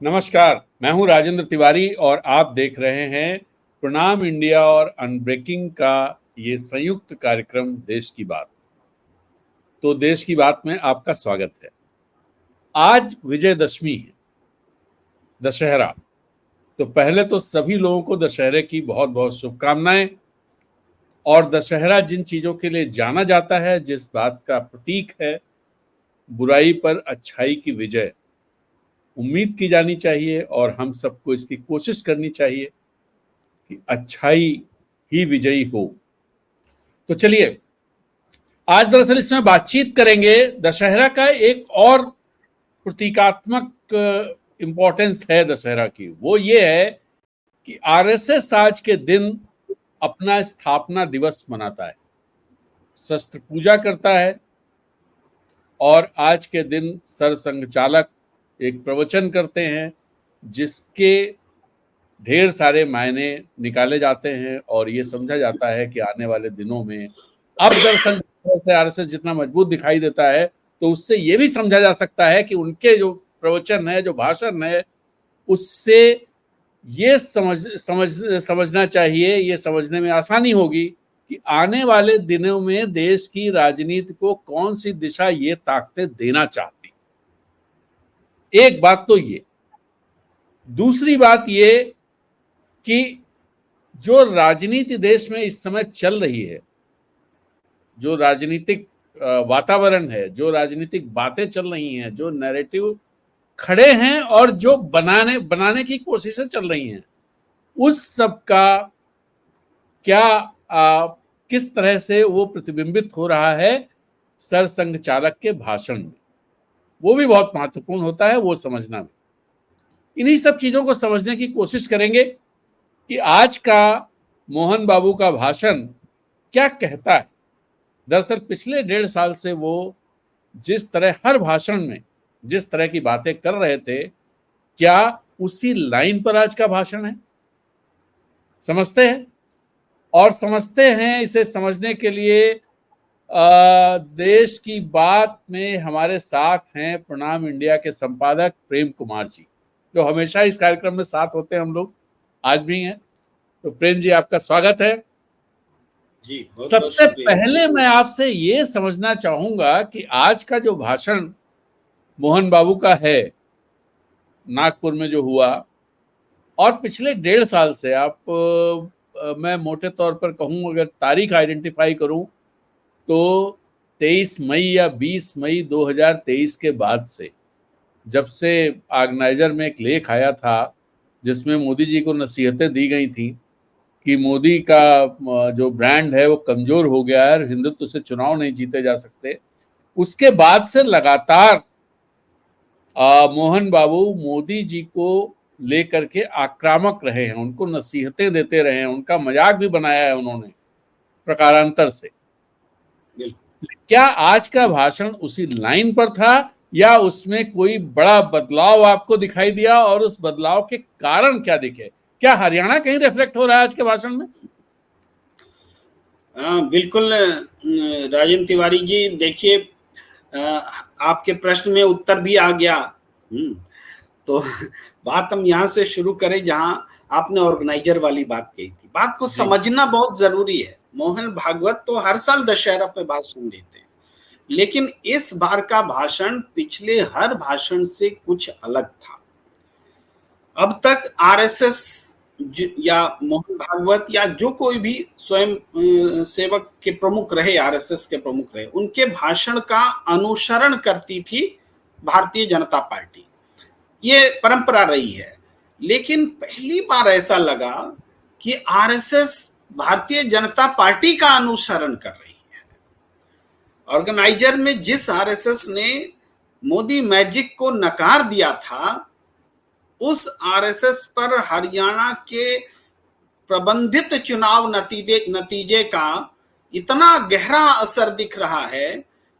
नमस्कार, मैं हूं राजेंद्र तिवारी और आप देख रहे हैं प्रणाम इंडिया और अनब्रेकिंग का ये संयुक्त कार्यक्रम देश की बात। तो देश की बात में आपका स्वागत है। आज विजयदशमी है, दशहरा। तो पहले तो सभी लोगों को दशहरे की बहुत बहुत शुभकामनाएं। और दशहरा जिन चीजों के लिए जाना जाता है, जिस बात का प्रतीक है, बुराई पर अच्छाई की विजय, उम्मीद की जानी चाहिए और हम सबको इसकी कोशिश करनी चाहिए कि अच्छाई ही विजयी हो। तो चलिए, आज दरअसल इसमें बातचीत करेंगे दशहरा का एक और प्रतीकात्मक इंपॉर्टेंस है दशहरा की। वो ये है कि आरएसएस आज के दिन अपना स्थापना दिवस मनाता है, शस्त्र पूजा करता है और आज के दिन सरसंघचालक एक प्रवचन करते हैं जिसके ढेर सारे मायने निकाले जाते हैं और ये समझा जाता है कि आने वाले दिनों में अब दरअसल से आरएसएस जितना मजबूत दिखाई देता है, तो उससे ये भी समझा जा सकता है कि उनके जो प्रवचन है, जो भाषण है, उससे ये समझना चाहिए, ये समझने में आसानी होगी कि आने वाले दिनों में देश की राजनीति को कौन सी दिशा ये ताकतें देना चाहती। एक बात तो ये। दूसरी बात ये कि जो राजनीति देश में इस समय चल रही है, जो राजनीतिक वातावरण है, जो राजनीतिक बातें चल रही हैं, जो नैरेटिव खड़े हैं और जो बनाने की कोशिशें चल रही हैं, उस सब का क्या किस तरह से वो प्रतिबिंबित हो रहा है सरसंघ चालक के भाषण में, वो भी बहुत महत्वपूर्ण होता है वो समझना भी। इन्हीं सब चीजों को समझने की कोशिश करेंगे कि आज का मोहन बाबू का भाषण क्या कहता है। दरअसल पिछले 1.5 साल से वो जिस तरह हर भाषण में जिस तरह की बातें कर रहे थे, क्या उसी लाइन पर आज का भाषण है? समझते हैं। और समझते हैं, इसे समझने के लिए देश की बात में हमारे साथ हैं प्रणाम इंडिया के संपादक प्रेम कुमार जी, जो हमेशा इस कार्यक्रम में साथ होते हैं, हम लोग आज भी हैं। तो प्रेम जी, आपका स्वागत है जी। सबसे पहले मैं आपसे ये समझना चाहूंगा कि आज का जो भाषण मोहन बाबू का है, नागपुर में जो हुआ, और पिछले 1.5 साल से मैं मोटे तौर पर कहूं, अगर तारीख आइडेंटिफाई करूं तो 23 मई या 20 मई 2023 के बाद से, जब से ऑर्गेनाइजर में एक लेख आया था जिसमें मोदी जी को नसीहतें दी गई थी कि मोदी का जो ब्रांड है वो कमजोर हो गया है, हिंदुत्व से चुनाव नहीं जीते जा सकते, उसके बाद से लगातार मोहन बाबू मोदी जी को लेकर के आक्रामक रहे हैं, उनको नसीहतें देते रहे हैं, उनका मजाक भी बनाया है उन्होंने प्रकारांतर से। क्या आज का भाषण उसी लाइन पर था या उसमें कोई बड़ा बदलाव आपको दिखाई दिया, और उस बदलाव के कारण क्या दिखे? क्या हरियाणा कहीं रिफ्लेक्ट हो रहा है आज के भाषण में? बिल्कुल राजेंद्र तिवारी जी, देखिए आपके प्रश्न में उत्तर भी आ गया। तो बात हम यहाँ से शुरू करें जहां आपने ऑर्गेनाइजर वाली बात कही थी। बात को समझना बहुत जरूरी है। मोहन भागवत तो हर साल दशहरा पे भाषण देते हैं, लेकिन इस बार का भाषण पिछले हर भाषण से कुछ अलग था। अब तक आरएसएस या मोहन भागवत या जो कोई भी स्वयं सेवक के प्रमुख रहे, आरएसएस के प्रमुख रहे, उनके भाषण का अनुसरण करती थी भारतीय जनता पार्टी। ये परंपरा रही है। लेकिन पहली बार ऐसा लगा कि आरएसएस भारतीय जनता पार्टी का अनुसरण कर रही है। ऑर्गेनाइजर में जिस आरएसएस ने मोदी मैजिक को नकार दिया था, उस आरएसएस पर हरियाणा के प्रबंधित चुनाव नतीजे का इतना गहरा असर दिख रहा है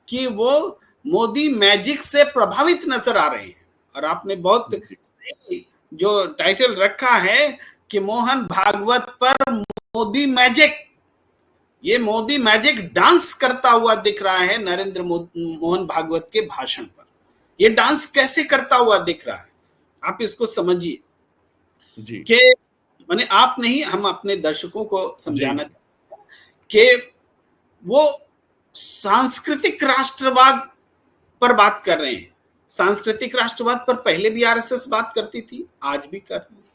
कि वो मोदी मैजिक से प्रभावित नजर आ रहे हैं। और आपने बहुत जो टाइटल रखा है कि मोहन भागवत पर मोदी मैजिक, ये मोदी मैजिक डांस करता हुआ दिख रहा है नरेंद्र मोहन भागवत के भाषण पर। ये डांस कैसे करता हुआ दिख रहा है? आप इसको समझिए जी कि माने आप नहीं, हम अपने दर्शकों को जी समझाना कि वो सांस्कृतिक राष्ट्रवाद पर बात कर रहे हैं। सांस्कृतिक राष्ट्रवाद पर पहले भी आरएसएस बात करती थी, आज भी कर रही है।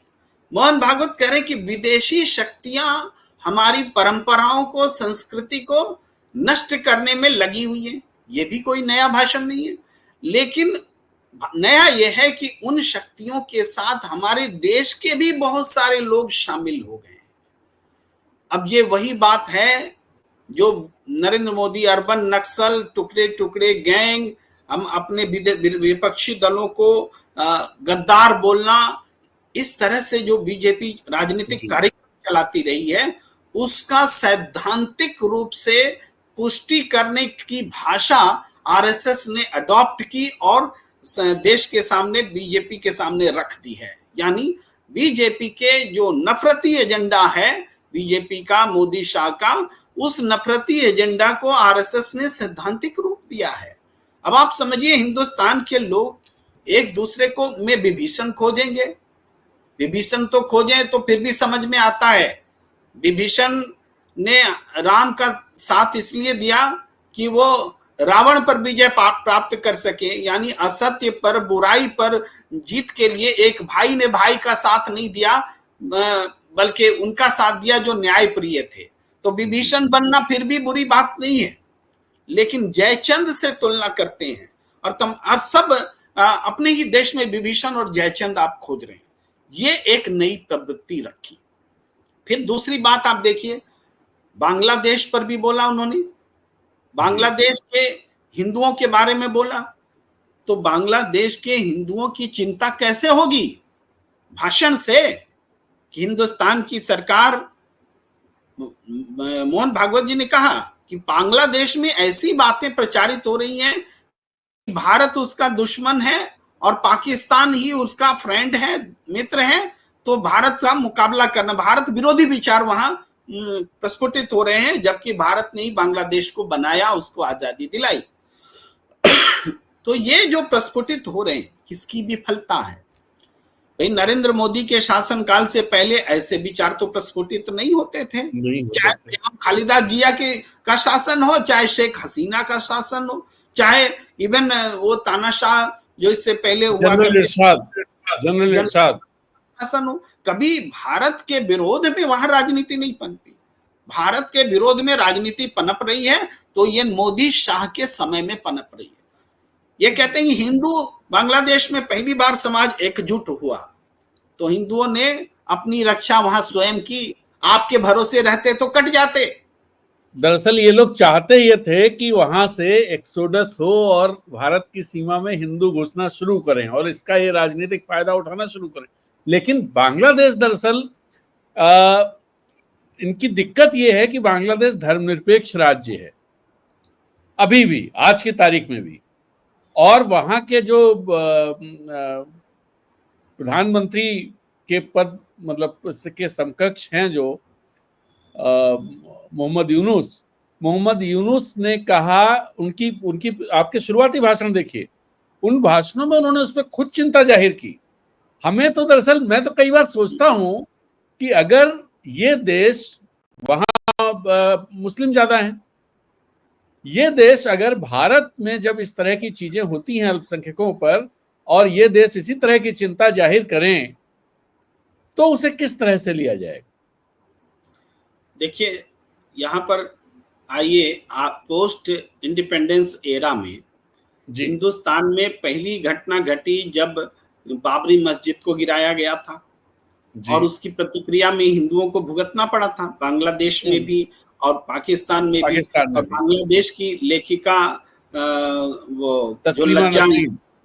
मोहन भागवत कह रहे हैं कि विदेशी शक्तियां हमारी परंपराओं को, संस्कृति को नष्ट करने में लगी हुई है। ये भी कोई नया भाषण नहीं है, लेकिन नया यह है कि उन शक्तियों के साथ हमारे देश के भी बहुत सारे लोग शामिल हो गए हैं। अब ये वही बात है जो नरेंद्र मोदी अर्बन नक्सल, टुकड़े टुकड़े गैंग, हम अपने विपक्षी दलों को गद्दार बोलना, इस तरह से जो बीजेपी राजनीतिक कार्यक्रम चलाती रही है, उसका सैद्धांतिक रूप से पुष्टि करने की भाषा आरएसएस ने अडॉप्ट की और देश के सामने, बीजेपी के सामने रख दी है। यानी बीजेपी के जो नफरती एजेंडा है, बीजेपी का, मोदी शाह का, उस नफरती एजेंडा को आरएसएस ने सैद्धांतिक रूप दिया है। अब आप समझिए, हिंदुस्तान के लोग एक दूसरे को में विभीषण खोजेंगे। विभीषण तो खोजें तो फिर भी समझ में आता है। विभीषण ने राम का साथ इसलिए दिया कि वो रावण पर विजय प्राप्त कर सके, यानी असत्य पर, बुराई पर जीत के लिए एक भाई ने भाई का साथ नहीं दिया, बल्कि उनका साथ दिया जो न्याय प्रिय थे। तो विभीषण बनना फिर भी बुरी बात नहीं है, लेकिन जयचंद से तुलना करते हैं और सब अपने ही देश में विभीषण और जयचंद आप खोज रहे हैं। ये एक नई प्रवृत्ति रखी। फिर दूसरी बात आप देखिए, बांग्लादेश पर भी बोला उन्होंने, बांग्लादेश के हिंदुओं के बारे में बोला। तो बांग्लादेश के हिंदुओं की चिंता कैसे होगी? भाषण से कि हिंदुस्तान की सरकार, मोहन भागवत जी ने कहा कि बांग्लादेश में ऐसी बातें प्रचारित हो रही हैं कि भारत उसका दुश्मन है और पाकिस्तान ही उसका फ्रेंड है, मित्र है, तो भारत का मुकाबला करना, भारत विरोधी विचार वहां प्रस्फुटित हो रहे हैं, जबकि भारत ने ही बांग्लादेश को बनाया, उसको आजादी दिलाई। तो ये जो प्रस्फुटित हो रहे हैं, किसकी विफलता है? भाई, नरेंद्र मोदी के शासनकाल से पहले ऐसे विचार तो प्रस्फुटित नहीं होते थे। चाहे बेगम खालिदा जिया का शासन हो, चाहे शेख हसीना का शासन हो, चाहे इवन वो तानाशाह जो इससे पहले हुआ जनरल इरशाद शासन हो, कभी भारत के विरोध में वहां राजनीति नहीं पनपी। भारत के विरोध में राजनीति पनप रही है तो ये मोदी शाह के समय में पनप रही है। ये कहते हैं कि हिंदू बांग्लादेश में पहली बार समाज एकजुट हुआ तो हिंदुओं ने अपनी रक्षा वहां स्वयं की, आपके भरोसे रहते तो कट जाते। दरअसल ये लोग चाहते ये थे कि वहां से एक्सोडस हो और भारत की सीमा में हिंदू घुसना शुरू करें और इसका ये राजनीतिक फायदा उठाना शुरू करें। लेकिन बांग्लादेश दरअसल इनकी दिक्कत ये है कि बांग्लादेश धर्मनिरपेक्ष राज्य है अभी भी, आज की तारीख में भी, और वहां के जो प्रधानमंत्री के पद मतलब के समकक्ष हैं जो मोहम्मद यूनुस ने कहा, उनकी आपके शुरुआती भाषण देखिए, उन भाषणों में उन्होंने उस पर खुद चिंता जाहिर की। हमें तो दरअसल, मैं तो कई बार सोचता हूं कि अगर ये देश, वहां मुस्लिम ज्यादा हैं, ये देश अगर भारत में जब इस तरह की चीजें होती हैं अल्पसंख्यकों पर, और ये देश इसी तरह की चिंता जाहिर करें, तो उसे किस तरह से लिया जाएगा? देखिए, यहाँ पर आइए, आप पोस्ट इंडिपेंडेंस एरा में हिंदुस्तान में पहली घटना घटी जब बाबरी मस्जिद को गिराया गया था और उसकी प्रतिक्रिया में हिंदुओं को भुगतना पड़ा था, बांग्लादेश में भी और पाकिस्तान में भी। और बांग्लादेश की लेखिका वो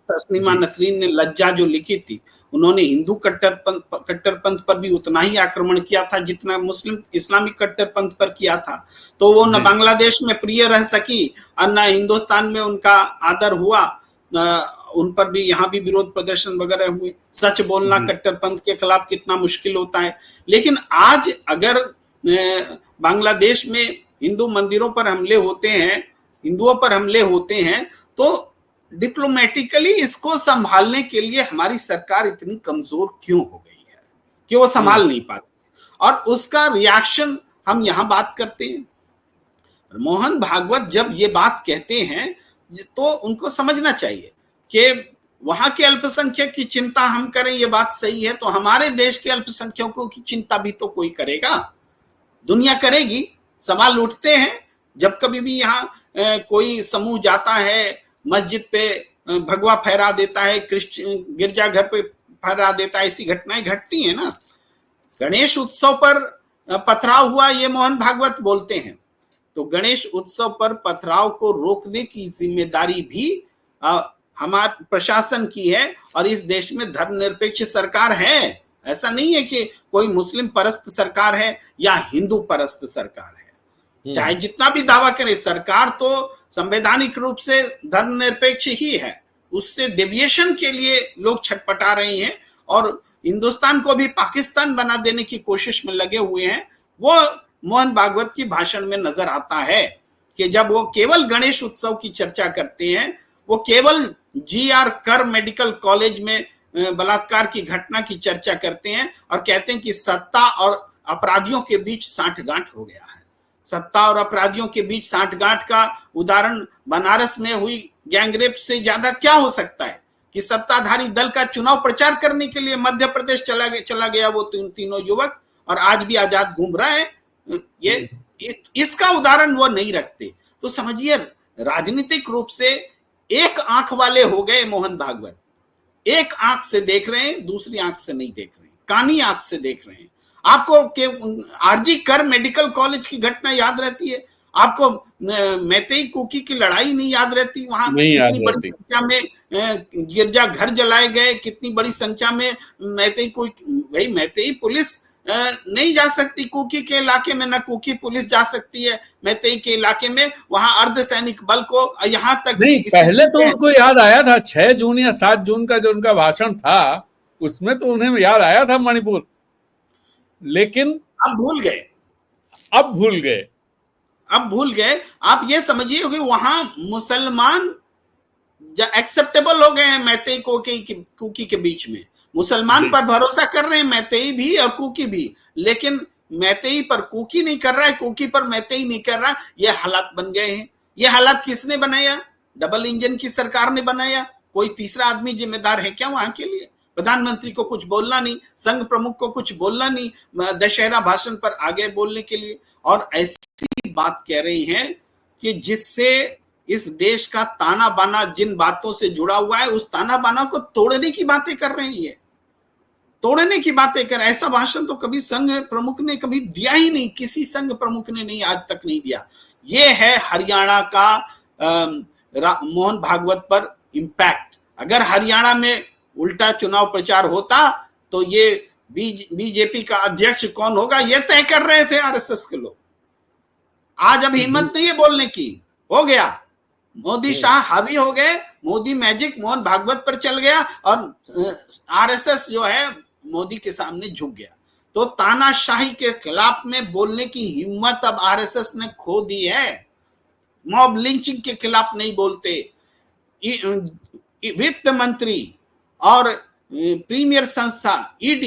तस्लीमा नसरीन ने लज्जा जो लिखी थी, उन्होंने हिंदू कट्टरपंथ पर भी उतना ही आक्रमण किया था जितना मुस्लिम इस्लामिक कट्टरपंथ पर किया था। तो वो न बांग्लादेश में प्रिय रह सकी और न हिंदुस्तान में उनका आदर हुआ, उन पर भी यहाँ भी विरोध प्रदर्शन वगैरह हुए। सच बोलना कट्टरपंथ के खिलाफ कितना मुश्किल होता है। लेकिन आज अगर बांग्लादेश में हिंदू मंदिरों पर हमले होते हैं, हिंदुओं पर हमले होते हैं, तो डिप्लोमेटिकली इसको संभालने के लिए हमारी सरकार इतनी कमजोर क्यों हो गई है कि वो संभाल नहीं पाती, और उसका रिएक्शन हम यहां बात करते हैं। मोहन भागवत जब ये बात कहते हैं तो उनको समझना चाहिए कि वहां के अल्पसंख्यक की चिंता हम करें, ये बात सही है, तो हमारे देश के अल्पसंख्यकों की चिंता भी तो कोई करेगा, दुनिया करेगी। सवाल उठते हैं जब कभी भी यहाँ कोई समूह जाता है, मस्जिद पे भगवा फहरा देता है, गिरजाघर पे फहरा देता है, ऐसी घटनाएं घटती हैं ना। गणेश उत्सव पर पथराव हुआ, ये मोहन भागवत बोलते हैं, तो गणेश उत्सव पर पथराव को रोकने की जिम्मेदारी भी हमारे प्रशासन की है, और इस देश में धर्मनिरपेक्ष सरकार है। ऐसा नहीं है कि कोई मुस्लिम परस्त सरकार है या हिंदू परस्त सरकार है। चाहे जितना भी दावा करे, सरकार तो संवैधानिक रूप से धर्मनिरपेक्ष ही है, उससे डेविएशन के लिए लोग छटपटा रहे हैं और हिंदुस्तान को भी पाकिस्तान बना देने की कोशिश में लगे हुए हैं। वो मोहन भागवत की भाषण में नजर आता है कि जब वो केवल गणेश उत्सव की चर्चा करते हैं, वो केवल GR कर मेडिकल कॉलेज में बलात्कार की घटना की चर्चा करते हैं और कहते हैं कि सत्ता और अपराधियों के बीच साठगांठ हो गया है। सत्ता और अपराधियों के बीच साठगांठ का उदाहरण बनारस में हुई गैंगरेप से ज्यादा क्या हो सकता है कि सत्ताधारी दल का चुनाव प्रचार करने के लिए मध्य प्रदेश चला गया वो तीनों युवक, और आज भी आजाद घूम रहा है। ये इसका उदाहरण वो नहीं रखते। तो समझिए, राजनीतिक रूप से एक आंख वाले हो गए मोहन भागवत। एक आंख से देख रहे हैं, दूसरी आंख से नहीं देख रहे हैं, कानी आंख से देख रहे हैं। आपको RG कर मेडिकल कॉलेज की घटना याद रहती है, आपको मैतेई कुकी की लड़ाई नहीं याद रहती, वहां कितनी बड़ी संख्या में गिरजा घर जलाए गए, कितनी बड़ी संख्या में मैतेई पुलिस नहीं जा सकती कुकी के इलाके में, न कुकी पुलिस जा सकती है मैतेई के इलाके में, वहां अर्धसैनिक बल को यहां तक नहीं। पहले तो उनको याद आया था 6 जून या 7 जून का जो उनका भाषण था, उसमें तो उन्हें याद आया था मणिपुर, लेकिन अब भूल गए। आप ये समझिए कि वहां मुसलमान एक्सेप्टेबल हो गए हैं मैतेई कुकी के बीच में। मुसलमान पर भरोसा कर रहे हैं मैतेई भी और कुकी भी, लेकिन मैतेई पर कुकी नहीं कर रहा है, कुकी पर मैतेई नहीं कर रहा। ये हालात बन गए हैं। ये हालात किसने बनाया? डबल इंजन की सरकार ने बनाया। कोई तीसरा आदमी जिम्मेदार है क्या वहां के लिए? प्रधानमंत्री को कुछ बोलना नहीं, संघ प्रमुख को कुछ बोलना नहीं, दशहरा भाषण पर आगे बोलने के लिए, और ऐसी बात कह रही हैं कि जिससे इस देश का ताना बाना जिन बातों से जुड़ा हुआ है, उस ताना बाना को तोड़ने की बातें कर रही है, तोड़ने की बातें कर। ऐसा भाषण तो कभी संघ प्रमुख ने कभी दिया ही नहीं, किसी संघ प्रमुख ने नहीं, आज तक नहीं दिया। ये है हरियाणा का मोहन भागवत पर इम्पैक्ट। अगर हरियाणा में उल्टा चुनाव प्रचार होता तो ये बीजेपी का अध्यक्ष कौन होगा ये तय कर रहे थे RSS के लोग। आज अब हिम्मत नहीं है बोलने की, हो गया। मोदी शाह हावी हो गए, मोदी मैजिक मोहन भागवत पर चल गया और RSS जो है मोदी के सामने झुक गया। तो तानाशाही के खिलाफ में बोलने की हिम्मत अब RSS ने खो दी है। मॉब लिंचिंग के खिलाफ नहीं बोलते। वित्त मंत्री और प्रीमियर संस्था ED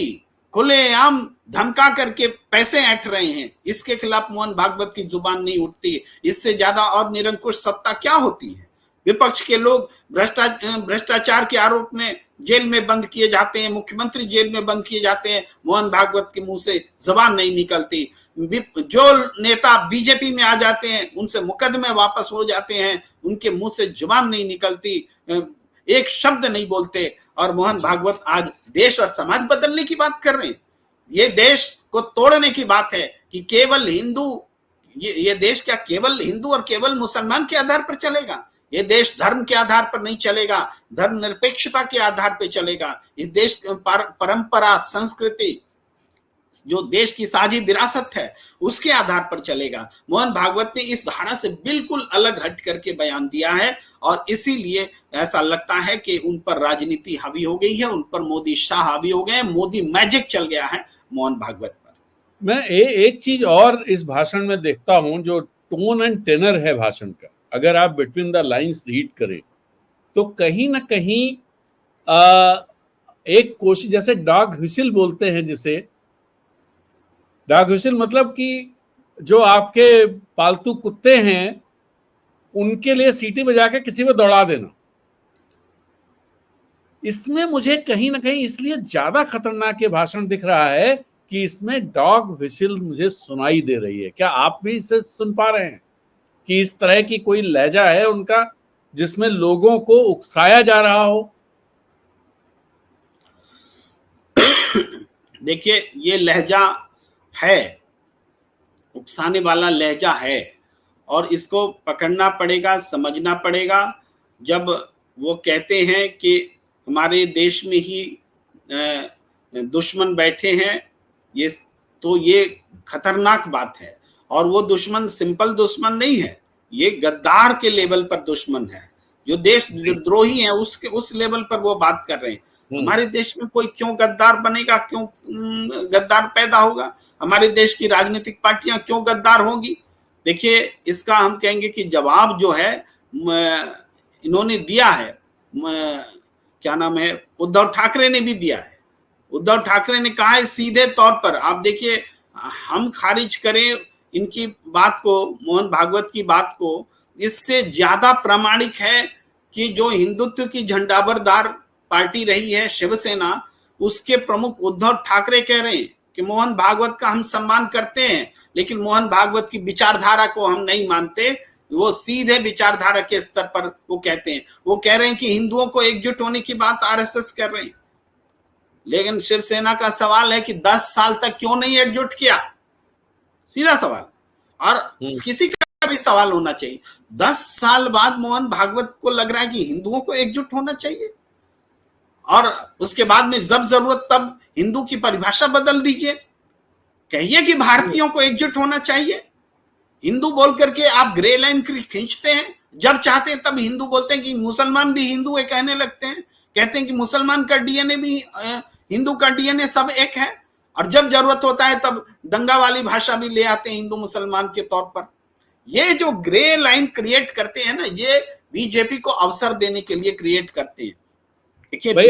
खुलेआम धमका करके पैसे ऐंठ रहे हैं, इसके खिलाफ मोहन भागवत की जुबान नहीं उठती। इससे ज्यादा और निरंकुश सत्ता क्या होती है? विपक्ष के लोग भ्रष्टाचार के आरोप में जेल में बंद किए जाते हैं, मुख्यमंत्री जेल में बंद किए जाते हैं, मोहन भागवत के मुंह से जबान नहीं निकलती। जो नेता बीजेपी में आ जाते हैं उनसे मुकदमे वापस हो जाते हैं, उनके मुंह से जुबान नहीं निकलती, एक शब्द नहीं बोलते। और मोहन भागवत आज देश और समाज बदलने की बात कर रहे हैं। ये देश को तोड़ने की बात है कि केवल हिंदू, ये देश क्या केवल हिंदू और केवल मुसलमान के आधार पर चलेगा? ये देश धर्म के आधार पर नहीं चलेगा, धर्मनिरपेक्षता के आधार पर चलेगा। इस देश परंपरा, संस्कृति, जो देश की साझी विरासत है, उसके आधार पर चलेगा। मोहन भागवत ने इस धारा से बिल्कुल अलग हट करके बयान दिया है और इसीलिए ऐसा लगता है कि उन पर राजनीति हावी हो गई है, उन पर मोदी शाह हावी हो गए, मोदी मैजिक चल गया है मोहन भागवत पर। मैं एक चीज और इस भाषण में देखता हूं, जो टोन एंड टेनर है भाषण का। अगर आप बिटवीन द लाइंस रीड करें तो कहीं ना कहीं एक कोशिश, जैसे डॉग व्हिसिल बोलते हैं, जिसे डॉग व्हिसिल मतलब कि जो आपके पालतू कुत्ते हैं उनके लिए सीटी बजा के किसी को दौड़ा देना, इसमें मुझे कहीं ना कहीं इसलिए ज्यादा खतरनाक ये भाषण दिख रहा है कि इसमें डॉग व्हिसिल मुझे सुनाई दे रही है। क्या आप भी इसे सुन पा रहे हैं कि इस तरह की कोई लहजा है उनका जिसमें लोगों को उकसाया जा रहा हो? देखिए, ये लहजा है, उकसाने वाला लहजा है, और इसको पकड़ना पड़ेगा, समझना पड़ेगा। जब वो कहते हैं कि हमारे देश में ही दुश्मन बैठे हैं, ये तो ये खतरनाक बात है। और वो दुश्मन सिंपल दुश्मन नहीं है, ये गद्दार के लेवल पर दुश्मन है, जो देशद्रोही है उसके उस लेवल पर वो बात कर रहे हैं। हमारे देश में कोई क्यों गद्दार बनेगा, क्यों गद्दार पैदा होगा? हमारे देश की राजनीतिक पार्टियां क्यों गद्दार होंगी? देखिए, इसका हम कहेंगे कि जवाब जो है इन्होंने दिया है, क्या नाम है, उद्धव ठाकरे ने भी दिया है। उद्धव ठाकरे ने कहा है सीधे तौर पर, आप देखिए, हम खारिज करें इनकी बात को, मोहन भागवत की बात को, इससे ज्यादा प्रामाणिक है कि जो हिंदुत्व की झंडाबरदार पार्टी रही है शिवसेना, उसके प्रमुख उद्धव ठाकरे कह रहे हैं कि मोहन भागवत का हम सम्मान करते हैं, लेकिन मोहन भागवत की विचारधारा को हम नहीं मानते। वो सीधे विचारधारा के स्तर पर वो कहते हैं, वो कह रहे हैं कि हिंदुओं को एकजुट होने की बात आरएसएस कर रहे हैं। लेकिन शिवसेना का सवाल है कि 10 साल तक क्यों नहीं एकजुट किया? सीधा सवाल, और किसी का भी सवाल होना चाहिए। 10 साल बाद मोहन भागवत को लग रहा है कि हिंदुओं को एकजुट होना चाहिए, और उसके बाद में जब जरूरत तब हिंदू की परिभाषा बदल दीजिए, कहिए कि भारतीयों को एकजुट होना चाहिए। हिंदू बोल करके आप ग्रे लाइन खींचते हैं, जब चाहते हैं तब हिंदू बोलते हैं कि मुसलमान भी हिंदू है, कहने लगते हैं, कहते हैं कि मुसलमान का डीएनए भी हिंदू का डीएनए सब एक है, और जब जरूरत होता है तब दंगा वाली भाषा भी ले आते हैं हिंदू मुसलमान के तौर पर। ये जो ग्रे लाइन क्रिएट करते हैं ना, ये बीजेपी को अवसर देने के लिए क्रिएट करते हैं। देखिए भाई,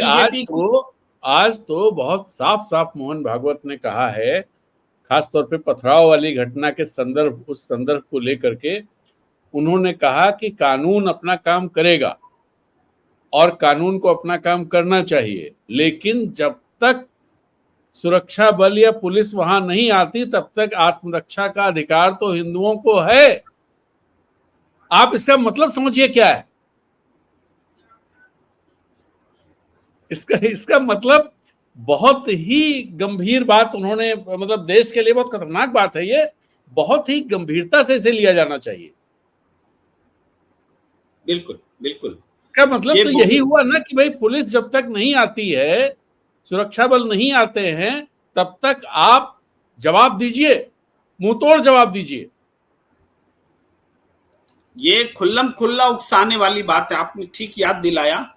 आज तो बहुत साफ साफ मोहन भागवत ने कहा है, खासतौर पे पथराव वाली घटना के उस संदर्भ को लेकर के उन्होंने कहा कि कानून अपना काम करेगा और कानून को अपना काम करना चाहिए, लेकिन जब तक सुरक्षा बल या पुलिस वहां नहीं आती तब तक आत्मरक्षा का अधिकार तो हिंदुओं को है। आप इसका मतलब समझिए क्या है? इसका मतलब बहुत ही गंभीर बात उन्होंने, मतलब देश के लिए बहुत खतरनाक बात है ये, बहुत ही गंभीरता से इसे लिया जाना चाहिए। बिल्कुल बिल्कुल, इसका मतलब तो यही हुआ ना कि भाई पुलिस जब तक नहीं आती है, सुरक्षा बल नहीं आते हैं, तब तक आप जवाब दीजिए, मुंहतोड़ जवाब दीजिए। ये खुल्लम खुल्ला उकसाने वाली बात है, आपने ठीक याद दिलाया।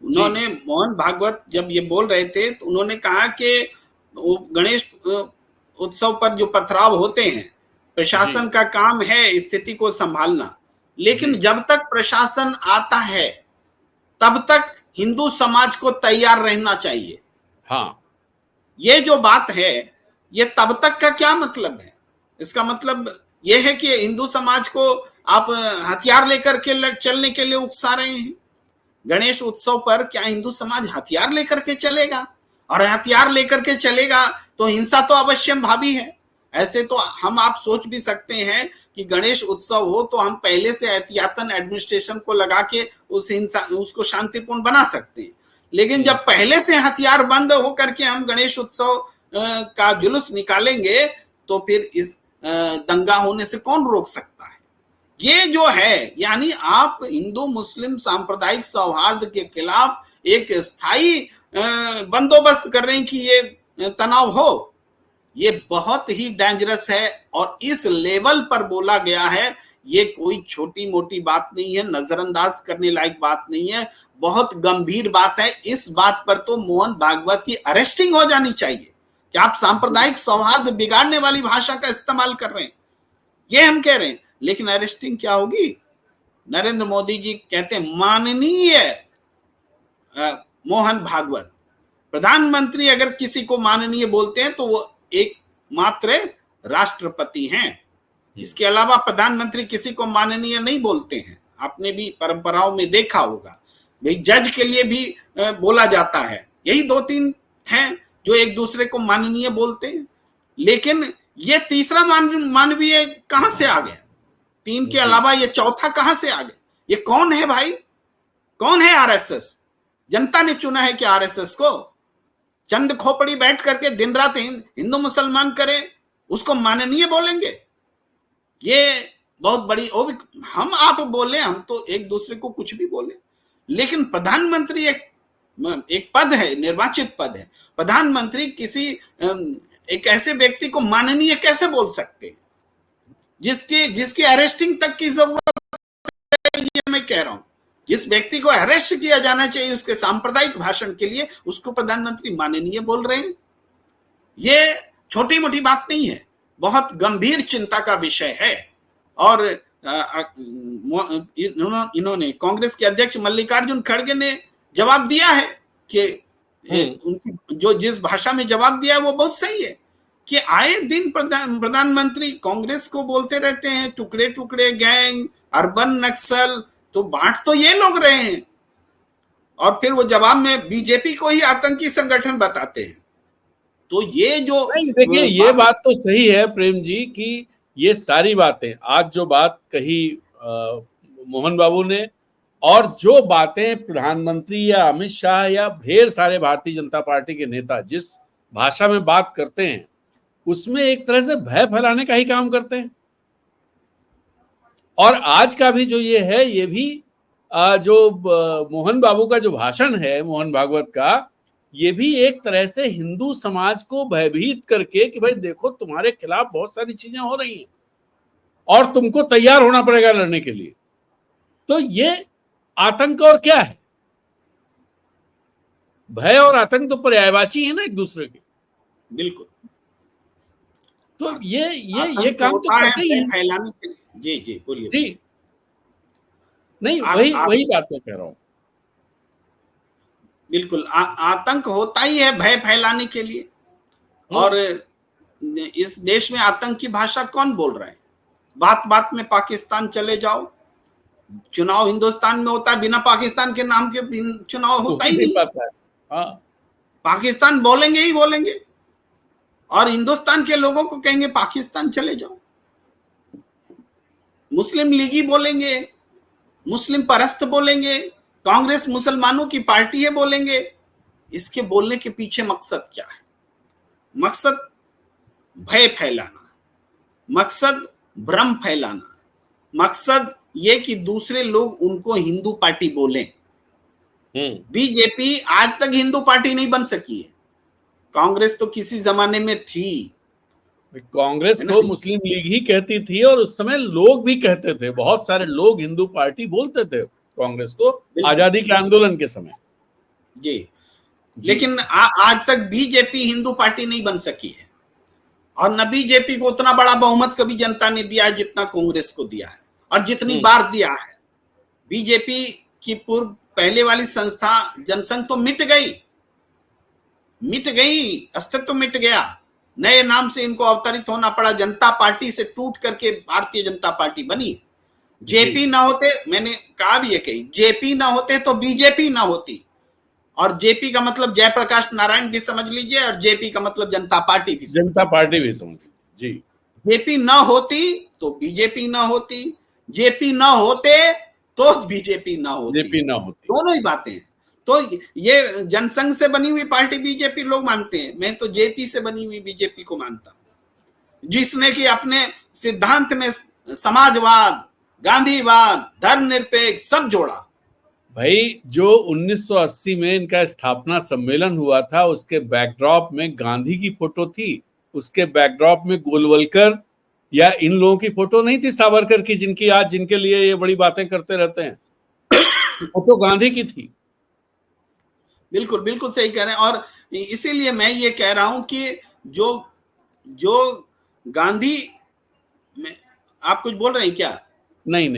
उन्होंने, मोहन भागवत जब ये बोल रहे थे तो उन्होंने कहा कि गणेश उत्सव पर जो पथराव होते हैं, प्रशासन का काम है स्थिति को संभालना, लेकिन जब तक प्रशासन आता है तब तक हिंदू समाज को तैयार रहना चाहिए। हाँ, ये जो बात है, ये तब तक का क्या मतलब है? इसका मतलब ये है कि हिंदू समाज को आप हथियार लेकर के चलने के लिए उकसा रहे हैं। गणेश उत्सव पर क्या हिंदू समाज हथियार लेकर के चलेगा? और हथियार लेकर के चलेगा तो हिंसा तो अवश्यम भावी है। ऐसे तो आप सोच भी सकते हैं कि गणेश उत्सव हो तो हम पहले से एहतियातन एडमिनिस्ट्रेशन को लगा के उसको शांतिपूर्ण बना सकते हैं, लेकिन जब पहले से हथियार बंद होकर के हम गणेश उत्सव का जुलूस निकालेंगे तो फिर इस दंगा होने से कौन रोक सकता है? ये जो है, यानी आप हिंदू मुस्लिम सांप्रदायिक सौहार्द के खिलाफ एक स्थायी बंदोबस्त कर रहे हैं कि ये तनाव हो, ये बहुत ही डेंजरस है। और इस लेवल पर बोला गया है, ये कोई छोटी मोटी बात नहीं है, नजरअंदाज करने लायक बात नहीं है, बहुत गंभीर बात है। इस बात पर तो मोहन भागवत की अरेस्टिंग हो जानी चाहिए कि आप सांप्रदायिक सौहार्द बिगाड़ने वाली भाषा का इस्तेमाल कर रहे हैं, ये हम कह रहे हैं। लेकिन अरेस्टिंग क्या होगी? नरेंद्र मोदी जी कहते हैं माननीय मोहन भागवत। प्रधानमंत्री अगर किसी को माननीय बोलते हैं तो वो एक मात्र राष्ट्रपति हैं, इसके अलावा प्रधानमंत्री किसी को माननीय नहीं बोलते हैं। आपने भी परंपराओं में देखा होगा, भाई जज के लिए भी बोला जाता है। यही दो तीन हैं जो एक दूसरे को माननीय बोलते हैं, लेकिन ये तीसरा मानवीय कहां से आ गया? तीन के अलावा ये चौथा कहां से आ गया? ये कौन है भाई? कौन है आरएसएस? जनता ने चुना है कि आरएसएस को चंद खोपड़ी बैठ करके दिन रात हिंदू मुसलमान करे, उसको माननीय बोलेंगे? ये बहुत बड़ी, हम आप बोले, हम तो एक दूसरे को कुछ भी बोले, लेकिन प्रधानमंत्री एक पद है, निर्वाचित पद है। प्रधानमंत्री किसी एक ऐसे व्यक्ति को माननीय कैसे बोल सकते हैं जिसकी अरेस्टिंग तक की जरूरत है? ये मैं कह रहा हूं, जिस व्यक्ति को अरेस्ट किया जाना चाहिए उसके सांप्रदायिक भाषण के लिए, उसको प्रधानमंत्री माननीय बोल रहे हैं। ये छोटी मोटी बात नहीं है, बहुत गंभीर चिंता का विषय है। और इन्होंने कांग्रेस के अध्यक्ष मल्लिकार्जुन खड़गे ने जवाब दिया है कि उनकी जो जिस भाषा में जवाब दिया है वो बहुत सही है कि आए दिन प्रधानमंत्री कांग्रेस को बोलते रहते हैं टुकड़े टुकड़े गैंग, अर्बन नक्सल, तो बांट तो ये लोग रहे हैं, और फिर वो जवाब में बीजेपी को ही आतंकी संगठन बताते हैं। तो ये जो देखिए, ये बात तो सही है प्रेम जी कि ये सारी बातें, आज जो बात कही मोहन बाबू ने, और जो बातें प्रधानमंत्री या अमित शाह या ढेर सारे भारतीय जनता पार्टी के नेता जिस भाषा में बात करते हैं, उसमें एक तरह से भय फैलाने का ही काम करते हैं। और आज का भी जो ये है, ये भी जो मोहन बाबू का जो भाषण है, मोहन भागवत का, ये भी एक तरह से हिंदू समाज को भयभीत करके कि भाई देखो तुम्हारे खिलाफ बहुत सारी चीजें हो रही हैं और तुमको तैयार होना पड़ेगा लड़ने के लिए। तो ये आतंक और क्या है? भय और आतंक तो पर्यायवाची है ना एक दूसरे के। बिल्कुल। तो ये काम तो करते ही हैं फैलाने के लिए। जी जी बोलिए जी। नहीं, वही बात मैं कह रहा हूं। बिल्कुल, आतंक होता ही है भय फैलाने के लिए। और इस देश में आतंक की भाषा कौन बोल रहा है? बात बात में पाकिस्तान चले जाओ, चुनाव हिंदुस्तान में होता है, बिना पाकिस्तान के नाम के चुनाव होता ही नहीं। हाँ। पाकिस्तान बोलेंगे ही बोलेंगे, और हिंदुस्तान के लोगों को कहेंगे पाकिस्तान चले जाओ। मुस्लिम लीगी बोलेंगे, मुस्लिम परस्त बोलेंगे, कांग्रेस मुसलमानों की पार्टी है बोलेंगे। इसके बोलने के पीछे मकसद क्या है? मकसद भय फैलाना, मकसद भ्रम फैलाना, मकसद ये कि दूसरे लोग उनको हिंदू पार्टी बोलें। बीजेपी आज तक हिंदू पार्टी नहीं बन सकी है। कांग्रेस तो किसी जमाने में थी, कांग्रेस को मुस्लिम लीग ही कहती थी, और उस समय लोग भी कहते थे, बहुत सारे लोग हिंदू पार्टी बोलते थे कांग्रेस को आजादी के आंदोलन के समय। जी। लेकिन आज तक बीजेपी हिंदू पार्टी नहीं बन सकी है, और न बीजेपी को उतना बड़ा बहुमत कभी जनता ने दिया है जितना कांग्रेस को दिया है, और जितनी बार दिया है। बीजेपी की पूर्व पहले वाली संस्था जनसंघ तो मिट गई, अस्तित्व मिट गया, नए नाम से इनको अवतरित होना पड़ा, जनता पार्टी से टूट करके भारतीय जनता पार्टी बनी। जेपी ना होते, मैंने कहा भी ये कही, जेपी ना होते तो बीजेपी ना होती, और जेपी का मतलब जयप्रकाश नारायण भी समझ लीजिए, और जेपी का मतलब जनता पार्टी भी समझ लीजिए। जी। जेपी ना होती तो बीजेपी ना होती, जेपी ना होते तो बीजेपी ना होती, दोनों ही बातें हैं। तो ये जनसंघ से बनी हुई पार्टी बीजेपी लोग मानते हैं, मैं तो जेपी से बनी हुई बीजेपी को मानता हूं, जिसने कि अपने सिद्धांत में समाजवाद, गांधीवाद, धर्मनिरपेक्ष सब जोड़ा। भाई जो 1980 में इनका स्थापना सम्मेलन हुआ था, उसके बैकड्रॉप में गांधी की फोटो थी, उसके बैकड्रॉप में गोलवलकर या इन लोगों की फोटो नहीं थी, सावरकर की, जिनके लिए ये बड़ी बातें करते रहते हैं। फोटो गांधी की थी। बिल्कुल बिल्कुल सही कह रहे हैं। और इसीलिए मैं ये कह रहा हूं कि जो गांधी में, आप कुछ बोल रहे हैं क्या? नहीं,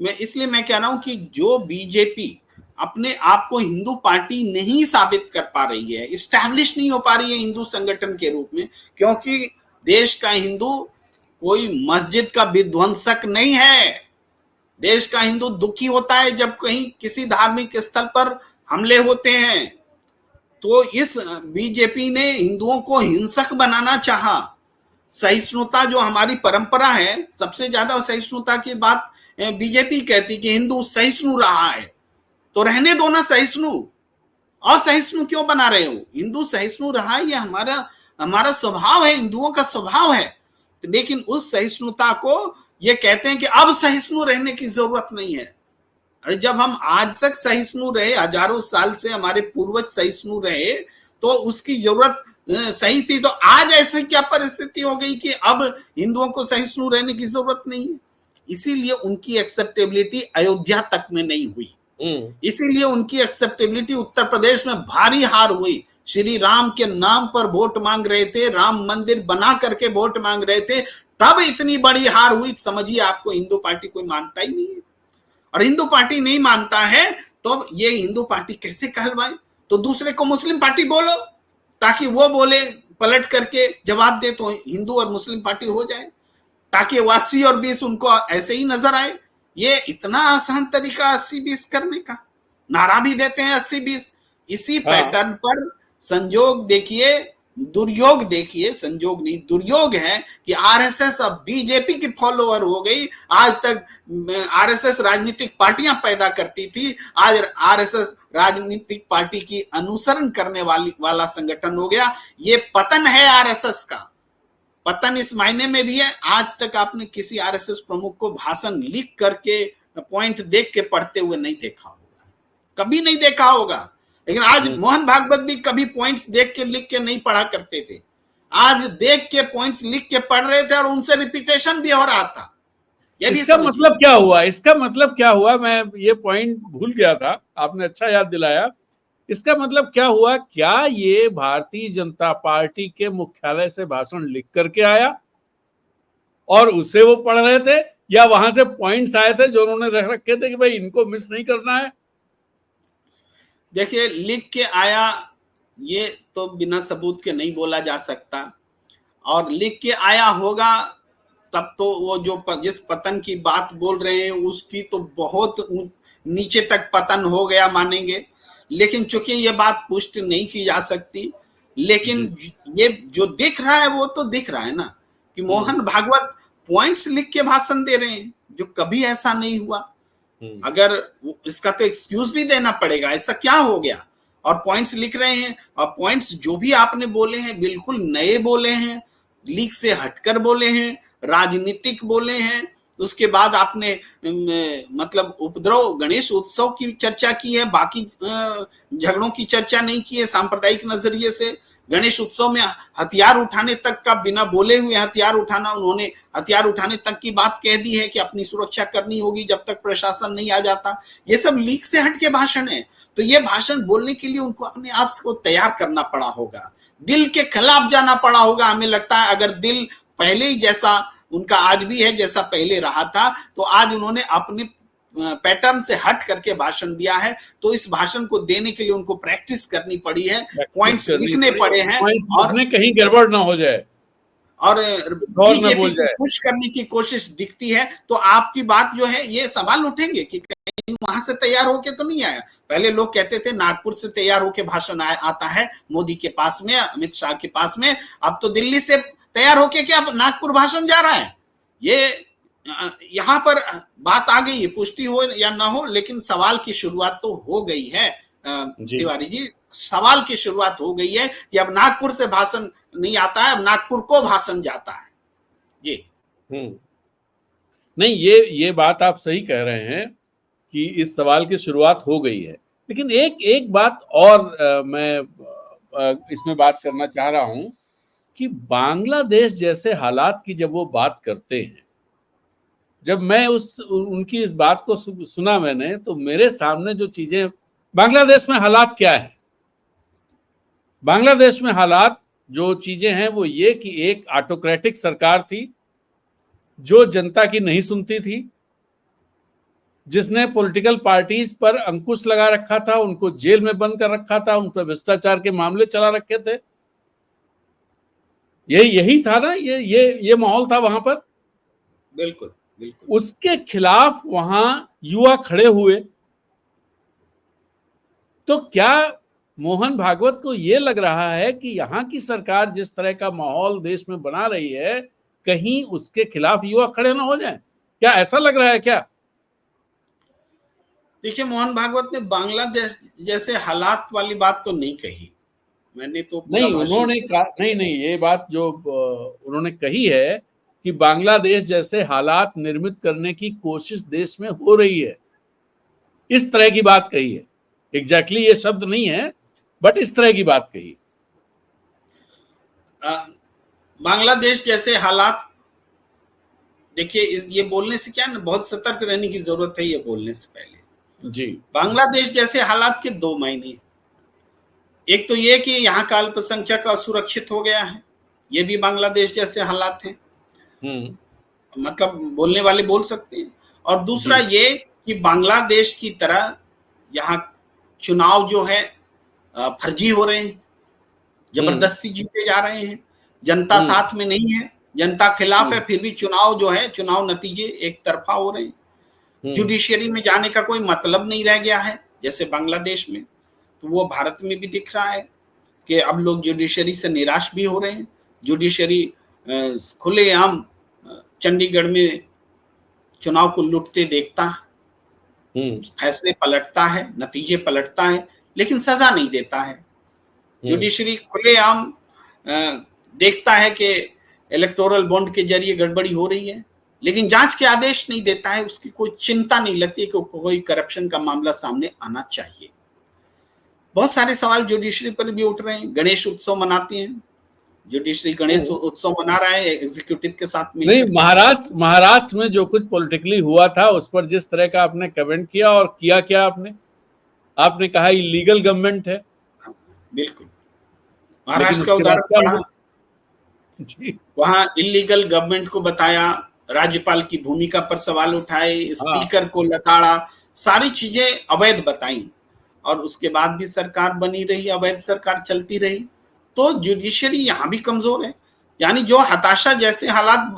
मैं इसलिए मैं कह रहा हूं कि जो बीजेपी अपने आप को हिंदू पार्टी नहीं साबित कर पा रही है, इस्टेब्लिश नहीं हो पा रही है हिंदू संगठन के रूप में, क्योंकि देश का हिंदू कोई मस्जिद का विध्वंसक नहीं है। देश का हिंदू दुखी होता है जब कहीं किसी धार्मिक स्थल पर हमले होते हैं। तो इस बीजेपी ने हिंदुओं को हिंसक बनाना चाहा। सहिष्णुता जो हमारी परंपरा है, सबसे ज्यादा सहिष्णुता की बात बीजेपी कहती कि हिंदू सहिष्णु रहा है, तो रहने दो ना सहिष्णु। असहिष्णु क्यों बना रहे हो? हिंदू सहिष्णु रहा है, ये हमारा स्वभाव है, हिंदुओं का स्वभाव है। लेकिन उस सहिष्णुता को ये कहते हैं कि अब सहिष्णु रहने की जरूरत नहीं है। अरे जब हम आज तक सहिष्णु रहे, हजारों साल से हमारे पूर्वज सहिष्णु रहे, तो उसकी जरूरत सही थी। तो आज ऐसे क्या परिस्थिति हो गई कि अब हिंदुओं को सहिष्णु रहने की जरूरत नहीं है? इसीलिए उनकी एक्सेप्टेबिलिटी अयोध्या तक में नहीं हुई, इसीलिए उनकी एक्सेप्टेबिलिटी उत्तर प्रदेश में भारी हार हुई। श्री राम के नाम पर वोट मांग रहे थे, राम मंदिर बना करके वोट मांग रहे थे, तब इतनी बड़ी हार हुई। समझिए, आपको हिंदू पार्टी कोई मानता ही नहीं है, और हिंदू पार्टी नहीं मानता है तो ये हिंदू पार्टी कैसे कहलवाए? तो दूसरे को मुस्लिम पार्टी बोलो, ताकि वो बोले, पलट करके जवाब दे, तो हिंदू और मुस्लिम पार्टी हो जाए, ताकि 80 और 20 उनको ऐसे ही नजर आए। ये इतना आसान तरीका 80-20 करने का, नारा भी देते हैं 80-20। इसी पैटर्न पर संयोग देखिए, दुर्योग देखिए, संयोग नहीं दुर्योग है कि आरएसएस अब बीजेपी की फॉलोअर हो गई। आज तक आरएसएस राजनीतिक पार्टियां पैदा करती थी, आज आरएसएस राजनीतिक पार्टी की अनुसरण करने वाला संगठन हो गया। ये पतन है आरएसएस का। पतन इस मायने में भी है, आज तक आपने किसी आरएसएस प्रमुख को भाषण लिख करके, पॉइंट देख के पढ़ते हुए नहीं देखा होगा, कभी नहीं देखा होगा। लेकिन आज मोहन भागवत भी कभी पॉइंट्स देख के लिख के नहीं पढ़ा करते थे, आज देख के पॉइंट्स लिख के पढ़ रहे थे, और उनसे रिपीटेशन भी हो रहा था। इसका मतलब क्या हुआ? इसका मतलब क्या हुआ? मैं ये पॉइंट भूल गया था, आपने अच्छा याद दिलाया। इसका मतलब क्या हुआ? क्या ये भारतीय जनता पार्टी के मुख्यालय से भाषण लिख करके आया और उसे वो पढ़ रहे थे, या वहां से पॉइंट्स आए थे जो उन्होंने रख रखे थे कि भाई इनको मिस नहीं करना है? देखिए, लिख के आया ये तो बिना सबूत के नहीं बोला जा सकता, और लिख के आया होगा तब तो वो जो जिस पतन की बात बोल रहे हैं उसकी तो बहुत नीचे तक पतन हो गया मानेंगे। लेकिन चूंकि ये बात पुष्ट नहीं की जा सकती, लेकिन ये जो दिख रहा है वो तो दिख रहा है ना, कि मोहन भागवत पॉइंट्स लिख के भाषण दे रहे हैं, जो कभी ऐसा नहीं हुआ। अगर इसका तो एक्सक्यूज भी देना पड़ेगा, ऐसा क्या हो गया? और पॉइंट्स लिख रहे हैं, और पॉइंट्स जो भी आपने बोले हैं बिल्कुल नए बोले हैं, लीक से हटकर बोले हैं, राजनीतिक बोले हैं। उसके बाद आपने मतलब उपद्रव गणेश उत्सव की चर्चा की है, बाकी झगड़ों की चर्चा नहीं की है। सांप्रदायिक नजरिए से गणेश उत्सव में हथियार उठाने तक का, बिना बोले हुए हथियार उठाना, उन्होंने हथियार उठाने तक की बात कह दी है कि अपनी सुरक्षा करनी होगी जब तक प्रशासन नहीं आ जाता। ये सब लीक से हटके भाषण है। तो ये भाषण बोलने के लिए उनको अपने आप को तैयार करना पड़ा होगा, दिल के खिलाफ जाना पड़ा होगा। हमें लगता है अगर दिल पहले ही जैसा उनका आज भी है, जैसा पहले रहा था, तो आज उन्होंने अपने पैटर्न से हट करके भाषण दिया है। तो इस भाषण को देने के लिए उनको प्रैक्टिस करनी पड़ी है, पॉइंट्स लिखने पड़े हैं, और कहीं गड़बड़ ना हो जाए, और बीजेपी को खुश करने की कोशिश दिखती है। तो आपकी बात जो है, ये सवाल उठेंगे कि कहीं वहां से तैयार होके तो नहीं आया। पहले लोग कहते थे नागपुर से तैयार होके भाषण आता है मोदी के पास में, अमित शाह के पास में। अब तो दिल्ली से तैयार होके क्या नागपुर भाषण जा रहा है? ये यहाँ पर बात आ गई है, पुष्टि हो या ना हो, लेकिन सवाल की शुरुआत तो हो गई है। तिवारी जी, सवाल की शुरुआत हो गई है कि अब नागपुर से भाषण नहीं आता है, अब नागपुर को भाषण जाता है। जी नहीं, ये बात आप सही कह रहे हैं कि इस सवाल की शुरुआत हो गई है। लेकिन एक बात और मैं इसमें बात करना चाह रहा हूं कि बांग्लादेश जैसे हालात की जब वो बात करते हैं, जब मैं उनकी इस बात को सुना मैंने, तो मेरे सामने जो चीजें, बांग्लादेश में हालात क्या है? बांग्लादेश में हालात जो चीजें हैं वो ये कि एक ऑटोक्रेटिक सरकार थी जो जनता की नहीं सुनती थी, जिसने पॉलिटिकल पार्टीज पर अंकुश लगा रखा था, उनको जेल में बंद कर रखा था, उन पर भ्रष्टाचार के मामले चला रखे थे। यही था ना, ये माहौल था वहां पर। बिल्कुल बिल्कुल। उसके खिलाफ वहां युवा खड़े हुए। तो क्या मोहन भागवत को यह लग रहा है कि यहाँ की सरकार जिस तरह का माहौल देश में बना रही है, कहीं उसके खिलाफ युवा खड़े ना हो जाएं? क्या ऐसा लग रहा है क्या? देखिए, मोहन भागवत ने बांग्लादेश जैसे हालात वाली बात तो नहीं कही। मैंने तो पूरा नहीं, उन्होंने कहा नहीं, ये बात जो उन्होंने कही है कि बांग्लादेश जैसे हालात निर्मित करने की कोशिश देश में हो रही है, इस तरह की बात कही है। एग्जैक्टली ये शब्द नहीं है, बट इस तरह की बात कही। बांग्लादेश जैसे हालात, देखिए ये बोलने से क्या ना, बहुत सतर्क रहने की जरूरत है ये बोलने से पहले। जी। बांग्लादेश जैसे हालात के दो मायने। एक तो ये कि यहाँ का अल्पसंख्यक असुरक्षित हो गया है, ये भी बांग्लादेश जैसे हालात हैं, मतलब बोलने वाले बोल सकते हैं। और दूसरा ये कि बांग्लादेश की तरह यहाँ चुनाव जो है फर्जी हो रहे हैं, जबरदस्ती जीते जा रहे हैं, जनता साथ में नहीं है, जनता खिलाफ है, फिर भी चुनाव जो है, चुनाव नतीजे एक तरफा हो रहे हैं। जुडिशियरी में जाने का कोई मतलब नहीं रह गया है जैसे बांग्लादेश में। तो वो भारत में भी दिख रहा है कि अब लोग जुडिशरी से निराश भी हो रहे हैं। जुडिशरी खुलेआम चंडीगढ़ में चुनाव को लुटते देखता है, फैसले पलटता है, नतीजे पलटता है, लेकिन सजा नहीं देता है। जुडिशरी खुलेआम देखता है कि इलेक्टोरल बॉन्ड के जरिए गड़बड़ी हो रही है, लेकिन जांच के आदेश नहीं देता है। उसकी कोई चिंता नहीं लगती कि कोई करप्शन का मामला सामने आना चाहिए। बहुत सारे सवाल जुडिशरी पर भी उठ रहे हैं। गणेश उत्सव मनाते हैं, जुडिशरी गणेश उत्सव मना रहा है एग्जीक्यूटिव के साथ मिलकर। नहीं, महाराष्ट्र में जो कुछ पॉलिटिकली हुआ था उस पर जिस तरह का आपने कमेंट किया, और किया क्या आपने कहा इलीगल गवर्नमेंट है। बिल्कुल, महाराष्ट्र का उदाहरण वहां इलीगल गवर्नमेंट को बताया, राज्यपाल की भूमिका पर सवाल उठाए, स्पीकर को लताड़ा, सारी चीजें अवैध बताई, और उसके बाद भी सरकार बनी रही, अवैध सरकार चलती रही। तो जुडिशरी यहाँ भी कमजोर है। यानी जो हताशा जैसे हालात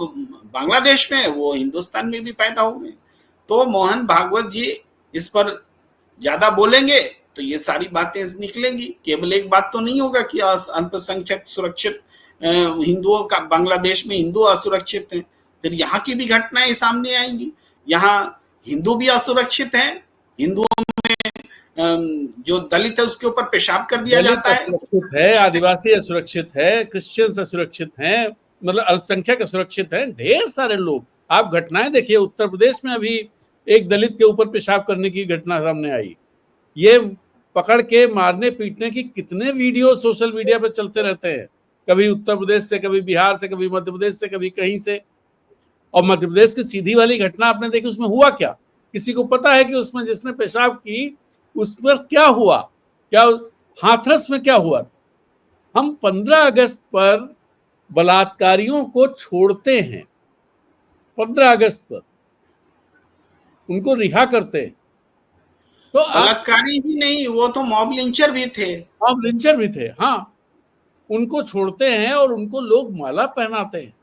बांग्लादेश में, वो हिंदुस्तान में भी पैदा हो गए। तो मोहन भागवत जी इस पर ज्यादा बोलेंगे तो ये सारी बातें निकलेंगी। केवल एक बात तो नहीं होगा कि अल्पसंख्यक सुरक्षित, हिंदुओं का बांग्लादेश में हिंदू असुरक्षित हैं, फिर यहाँ की भी घटनाएं सामने आएंगी। यहाँ हिंदू भी असुरक्षित हैं, हिंदुओं में जो दलित है उसके ऊपर पेशाब कर दिया जाता है, आदिवासी असुरक्षित है, क्रिश्चियंस असुरक्षित हैं, मतलब अल्पसंख्यक असुरक्षित हैं, ढेर सारे लोग। आप घटनाएं देखिए, उत्तर प्रदेश में अभी एक दलित के ऊपर पेशाब करने की घटना सामने आई। ये पकड़ के मारने पीटने की कितने वीडियो सोशल मीडिया पर चलते रहते हैं, कभी उत्तर प्रदेश से, कभी बिहार से, कभी मध्य प्रदेश से, कभी कहीं से। और मध्य प्रदेश की सीधी वाली घटना आपने देखी, उसमें हुआ क्या? किसी को पता है कि उसमें जिसने पेशाब की उस पर क्या हुआ? क्या हाथरस में क्या हुआ? हम 15 अगस्त पर बलात्कारियों को छोड़ते हैं, 15 अगस्त पर उनको रिहा करते हैं। तो बलात्कारी ही नहीं, वो तो मॉब लिंचर भी थे। मॉब लिंचर भी थे, हाँ। उनको छोड़ते हैं और उनको लोग माला पहनाते हैं।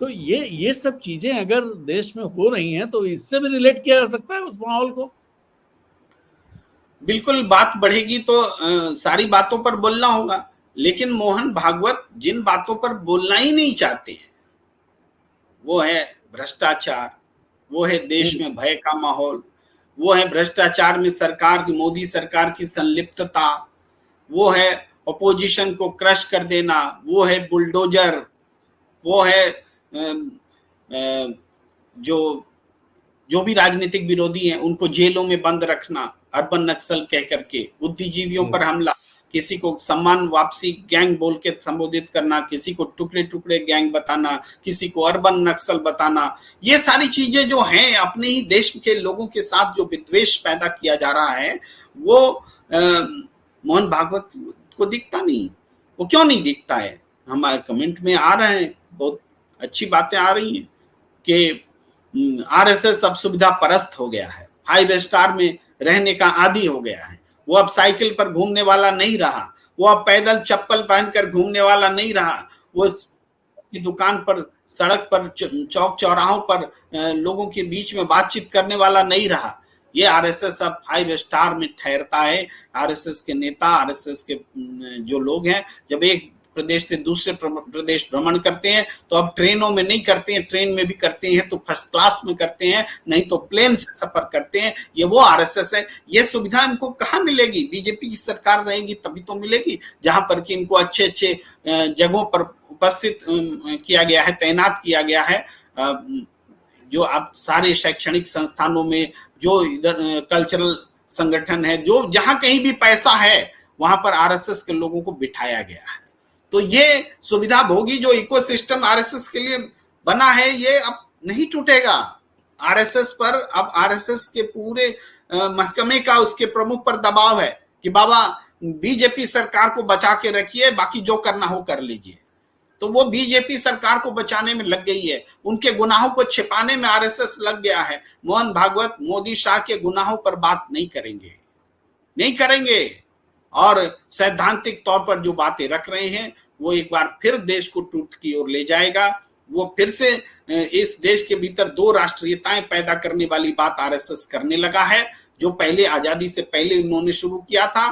तो ये सब चीजें अगर देश में हो रही हैं तो इससे भी रिलेट किया जा सकता है उस माहौल को। बिल्कुल, बात बढ़ेगी तो सारी बातों पर बोलना होगा, लेकिन मोहन भागवत जिन बातों पर बोलना ही नहीं चाहते हैं, वो है भ्रष्टाचार, वो है देश में भय का माहौल, वो है भ्रष्टाचार में सरकार की, मोदी सरकार की संलिप्तता, वो है अपोजिशन को क्रश कर देना, वो है बुलडोजर, वो है जो भी राजनीतिक विरोधी हैं उनको जेलों में बंद रखना, अर्बन नक्सल कह करके, बुद्धिजीवियों पर हमला, किसी को सम्मान वापसी गैंग बोल के संबोधित करना, किसी को टुकड़े टुकड़े गैंग बताना, किसी को अर्बन नक्सल बताना। ये सारी चीजें जो हैं, अपने ही देश के लोगों के साथ जो विद्वेष पैदा किया जा रहा है, वो मोहन भागवत को दिखता नहीं। वो क्यों नहीं दिखता है? हमारे कमेंट में आ रहे हैं, बहुत अच्छी बातें आ रही हैं कि आरएसएस अब सुविधा परस्त हो गया है, 5 स्टार में रहने का आदी हो गया है। वो अब साइकिल पर घूमने वाला नहीं रहा, वो अब पैदल चप्पल पहनकर घूमने वाला नहीं रहा, वो की दुकान पर, सड़क पर, चौक चौराहों पर लोगों के बीच में बातचीत करने वाला नहीं रहा। ये आरएसएस अब 5 स्टार में ठहरता है। आरएसएस के नेता, आरएसएस के जो लोग हैं, जब एक प्रदेश से दूसरे प्रदेश भ्रमण करते हैं तो अब ट्रेनों में नहीं करते हैं, ट्रेन में भी करते हैं तो फर्स्ट क्लास में करते हैं, नहीं तो प्लेन से सफर करते हैं। ये वो आरएसएस है। ये सुविधा इनको कहाँ मिलेगी? बीजेपी की सरकार रहेगी तभी तो मिलेगी, जहां पर कि इनको अच्छे अच्छे जगहों पर उपस्थित किया गया है, तैनात किया गया है। जो अब सारे शैक्षणिक संस्थानों में, जो इधर कल्चरल संगठन है, जो जहां कहीं भी पैसा है वहां पर आरएसएस के लोगों को बिठाया गया है। तो ये सुविधा भोगी जो इकोसिस्टम आरएसएस के लिए बना है, ये अब नहीं टूटेगा। आरएसएस पर अब आरएसएस के पूरे महकमे का, उसके प्रमुख पर दबाव है कि बाबा बीजेपी सरकार को बचा के रखिए, बाकी जो करना हो कर लीजिए। तो वो बीजेपी सरकार को बचाने में लग गई है, उनके गुनाहों को छिपाने में आरएसएस लग गया है। मोहन भागवत, मोदी, शाह के गुनाहों पर बात नहीं करेंगे, नहीं करेंगे। और सैद्धांतिक तौर पर जो बातें रख रहे हैं वो एक बार फिर देश को टूट की ओर ले जाएगा। वो फिर से इस देश के भीतर दो राष्ट्रीयताएं पैदा करने वाली बात आरएसएस करने लगा है, जो पहले आजादी से पहले इन्होंने शुरू किया था।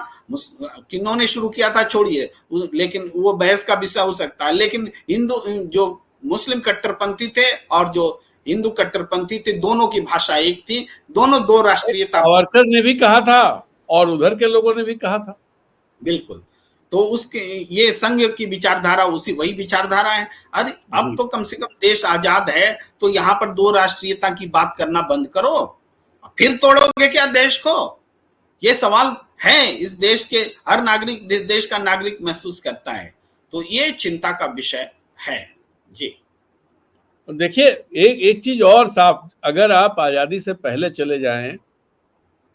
किन्होंने शुरू किया था छोड़िए, लेकिन वो बहस का विषय हो सकता है। लेकिन हिंदू, जो मुस्लिम कट्टरपंथी थे और जो हिंदू कट्टरपंथी थे, दोनों की भाषा एक थी, दोनों दो राष्ट्रीयता। सावरकर ने भी कहा था और उधर के लोगों ने भी कहा था। बिल्कुल। तो उसके, ये संघ की विचारधारा उसी वही विचारधारा है। अरे अब तो कम से कम देश आजाद है, तो यहाँ पर दो राष्ट्रीयता की बात करना बंद करो, फिर तोड़ोगे क्या देश को? ये सवाल है, इस देश के हर नागरिक, देश का नागरिक महसूस करता है। तो ये चिंता का विषय है जी। देखिए, एक चीज और साफ, अगर आप आजादी से पहले चले जाएं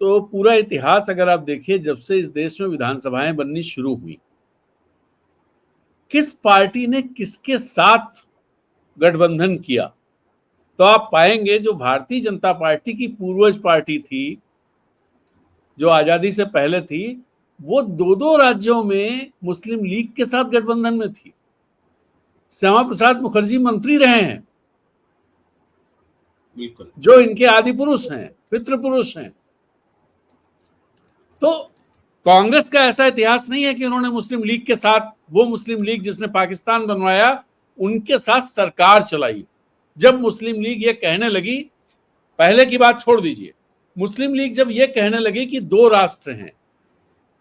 तो पूरा इतिहास अगर आप देखिए, जब से इस देश में विधानसभाएं बननी शुरू हुई, किस पार्टी ने किसके साथ गठबंधन किया, तो आप पाएंगे जो भारतीय जनता पार्टी की पूर्वज पार्टी थी, जो आजादी से पहले थी, वो दो राज्यों में मुस्लिम लीग के साथ गठबंधन में थी। श्यामा प्रसाद मुखर्जी मंत्री रहे हैं, बिल्कुल, जो इनके आदि पुरुष हैं, पितृ पुरुष हैं। तो कांग्रेस का ऐसा इतिहास नहीं है कि उन्होंने मुस्लिम लीग के साथ, वो मुस्लिम लीग जिसने पाकिस्तान बनवाया, उनके साथ सरकार चलाई। जब मुस्लिम लीग ये कहने लगी, पहले की बात छोड़ दीजिए, मुस्लिम लीग जब ये कहने लगी कि दो राष्ट्र हैं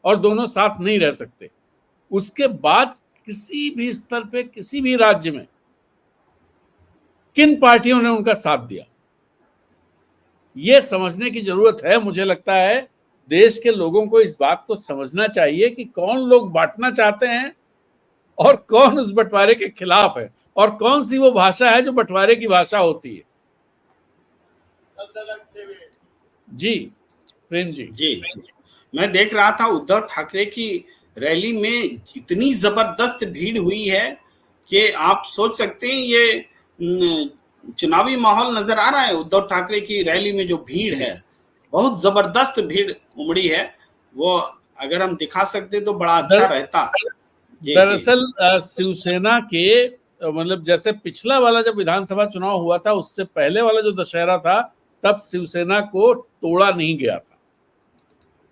और दोनों साथ नहीं रह सकते, उसके बाद किसी भी स्तर पे, किसी भी राज्य में किन पार्टियों ने उनका साथ दिया, ये समझने की जरूरत है। मुझे लगता है देश के लोगों को इस बात को समझना चाहिए कि कौन लोग बांटना चाहते हैं और कौन उस बंटवारे के खिलाफ है, और कौन सी वो भाषा है जो बंटवारे की भाषा होती है। जी प्रेम जी। जी, मैं देख रहा था उद्धव ठाकरे की रैली में इतनी जबरदस्त भीड़ हुई है कि आप सोच सकते हैं ये चुनावी माहौल नजर आ रहा है। उद्धव ठाकरे की रैली में जो भीड़ है, बहुत जबरदस्त भीड़ उमड़ी है। वो अगर हम दिखा सकते तो बड़ा अच्छा रहता। दरअसल शिवसेना के, मतलब जैसे पिछला वाला जब विधानसभा चुनाव हुआ था, उससे पहले वाला जो दशहरा था, तब शिवसेना को तोड़ा नहीं गया था।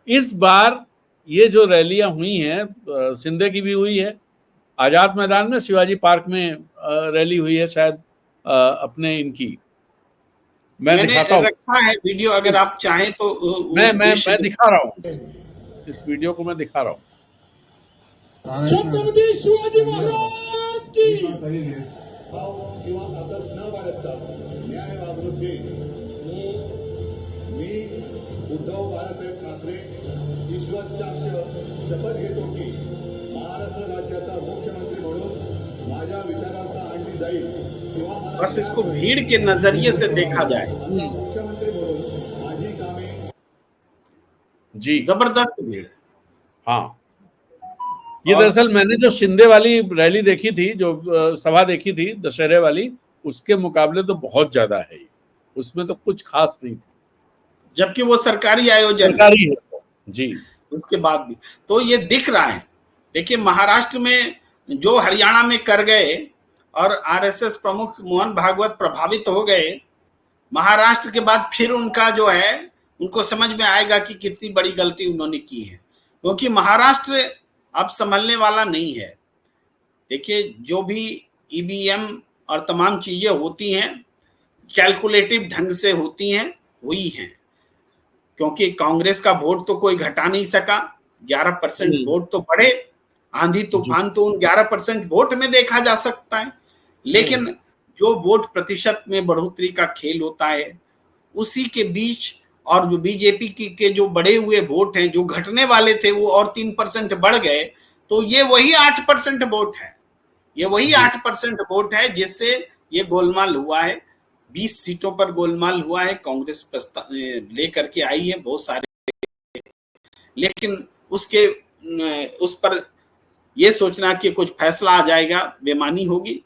इस बार ये जो रैलियां हुई हैं, शिंदे की भी हुई है, आजाद मैदान में, शिवाजी पार्क में रैली हुई है शायद अपने इनकी, मैंने रखा है वीडियो, अगर आप चाहें तो मैं दिखा रहा हूँ, इस वीडियो को मैं दिखा रहा हूँ। छत्रपती शिवाजी महाराज की न्याय वागणूक देईन। मी उद्धव बाळासाहेब ठाकरे ईश्वर साक्ष शपथ घेतो की महाराष्ट्र राज्याचा मुख्यमंत्री म्हणून माझ्या विचारार्थ आणली जाईल। बस इसको भीड़ के नजरिए से देखा जाए। मुख्यमंत्री म्हणून माझी कामे जी, जबरदस्त भीड़। हाँ, ये दरअसल मैंने जो शिंदे वाली रैली देखी थी, जो सभा देखी थी दशहरे वाली, उसके मुकाबले तो बहुत ज्यादा है। उसमें तो कुछ खास नहीं थी, जबकि वो सरकारी आयोजन सरकारी है जी। उसके बाद भी तो ये दिख रहा है। देखिए महाराष्ट्र में जो हरियाणा में कर गए और आरएसएस प्रमुख मोहन भागवत प्रभावित हो गए, महाराष्ट्र के बाद फिर उनका जो है उनको समझ में आएगा कि कितनी बड़ी गलती उन्होंने की है, क्योंकि महाराष्ट्र अब संभलने वाला नहीं है। देखिए जो भी ईवीएम और तमाम चीजें होती हैं कैलकुलेटिव ढंग से होती हैं, हुई हैं, क्योंकि कांग्रेस का वोट तो कोई घटा नहीं सका, 11% वोट तो बढ़े, आंधी तूफान तो उन 11% वोट में देखा जा सकता है, लेकिन जो वोट प्रतिशत में बढ़ोतरी का खेल होता है उसी के बीच और जो बीजेपी के जो बढ़े हुए वोट हैं, जो घटने वाले थे वो और 3% बढ़ गए, तो ये वही 8% वोट है, ये वही 8% वोट है जिससे ये गोलमाल हुआ है। 20 सीटों पर गोलमाल हुआ है, कांग्रेस प्रस्ताव लेकर के आई है बहुत सारे, लेकिन उसके उस पर यह सोचना कि कुछ फैसला आ जाएगा बेमानी होगी।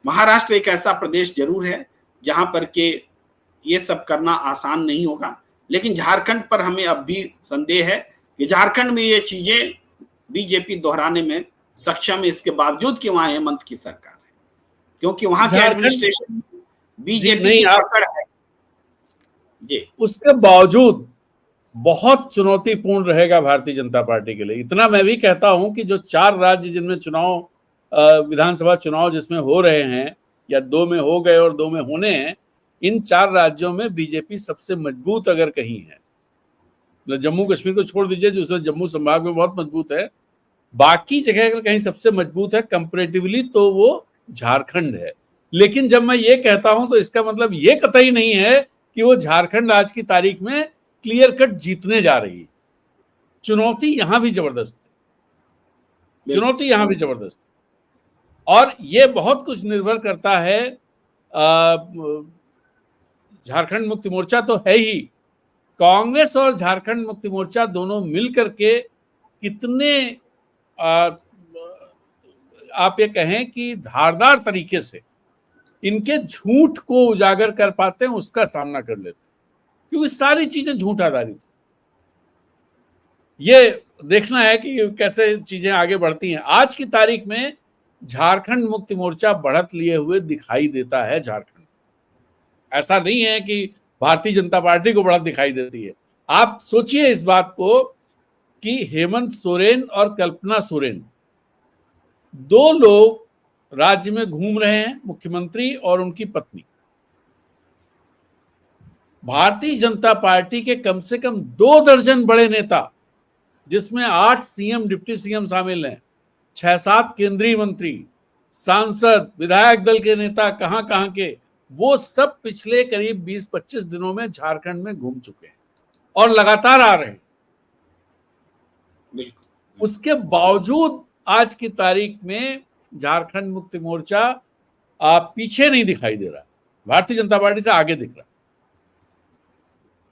महाराष्ट्र एक ऐसा प्रदेश जरूर है जहां पर के ये सब करना आसान नहीं होगा, लेकिन झारखंड पर हमें अब भी संदेह है कि झारखंड में ये चीजें बीजेपी दोहराने में सक्षम है, इसके बावजूद कि वहां हेमंत की सरकार है, क्योंकि वहां के एडमिनिस्ट्रेशन बीजेपी की पकड़ है जी। उसके बावजूद बहुत चुनौतीपूर्ण रहेगा भारतीय जनता पार्टी के लिए। इतना मैं भी कहता हूं कि जो 4 राज्य जिनमें चुनाव, विधानसभा चुनाव जिसमें हो रहे हैं या 2 में हो गए और 2 में होने हैं, इन 4 राज्यों में बीजेपी सबसे मजबूत अगर कहीं है, मतलब जम्मू कश्मीर को छोड़ दीजिए जो जम्मू संभाग में बहुत मजबूत है, बाकी जगह अगर कहीं सबसे मजबूत है कंपैरेटिवली तो वो झारखंड है। लेकिन जब मैं ये कहता हूं तो इसका मतलब ये कतई नहीं है कि वो झारखंड आज की तारीख में क्लियर कट जीतने जा रही है। चुनौती यहां भी जबरदस्त है, चुनौती यहां भी जबरदस्त है, और ये बहुत कुछ निर्भर करता है। झारखंड मुक्ति मोर्चा तो है ही, कांग्रेस और झारखंड मुक्ति मोर्चा दोनों मिलकर के कितने आप ये कहें कि धारदार तरीके से इनके झूठ को उजागर कर पाते हैं, उसका सामना कर लेते हैं, क्योंकि सारी चीजें झूठ आधारित है। ये देखना है कि कैसे चीजें आगे बढ़ती हैं। आज की तारीख में झारखंड मुक्ति मोर्चा बढ़त लिए हुए दिखाई देता है। झारखंड ऐसा नहीं है कि भारतीय जनता पार्टी को बढ़त दिखाई देती है। आप सोचिए इस बात को कि हेमंत सोरेन और कल्पना सोरेन 2 लोग राज्य में घूम रहे हैं, मुख्यमंत्री और उनकी पत्नी। भारतीय जनता पार्टी के कम से कम 2 दर्जन बड़े नेता, जिसमें 8 सीएम डिप्टी सीएम शामिल हैं, 6-7 केंद्रीय मंत्री, सांसद, विधायक दल के नेता, कहां के, वो सब पिछले करीब 20-25 दिनों में झारखंड में घूम चुके हैं और लगातार आ रहे हैं। उसके बावजूद आज की तारीख में झारखंड मुक्ति मोर्चा पीछे नहीं दिखाई दे रहा, भारतीय जनता पार्टी से आगे दिख रहा।